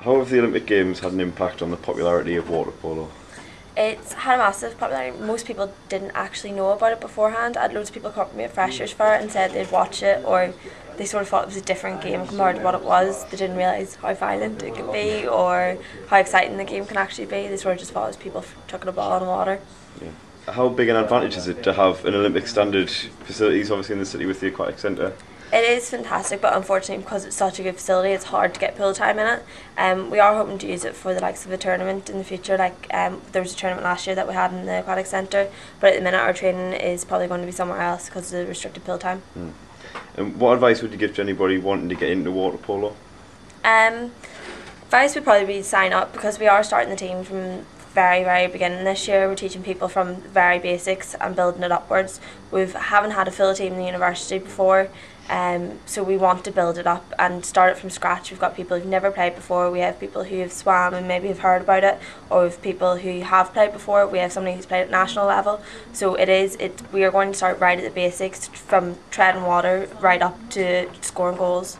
How have the Olympic Games had an impact on the popularity of water polo? It's had a massive popularity. Most people didn't actually know about it beforehand. I had loads of people come up to me at freshers for it and said they'd watch it, or they sort of thought it was a different game compared to what it was. They didn't realise how violent it could be or how exciting the game can actually be. They sort of just thought it was people chucking a ball in the water. Yeah. How big an advantage is it to have an Olympic standard facilities, obviously in the city with the aquatic centre? It is fantastic, but unfortunately because it's such a good facility, it's hard to get pool time in it. We are hoping to use it for the likes of a tournament in the future. There was a tournament last year that we had in the aquatic centre, but at the minute our training is probably going to be somewhere else because of the restricted pool time. And what advice would you give to anybody wanting to get into water polo? Advice would probably be sign up, because we are starting the team from very beginning this year. We're teaching people from very basics and building it upwards. We haven't had a full team in the university before, so we want to build it up and start it from scratch. We've got people who've never played before, we have people who have swam and maybe have heard about it, or we have people who have played before, we have somebody who's played at national level. So we are going to start right at the basics, from treading water right up to scoring goals.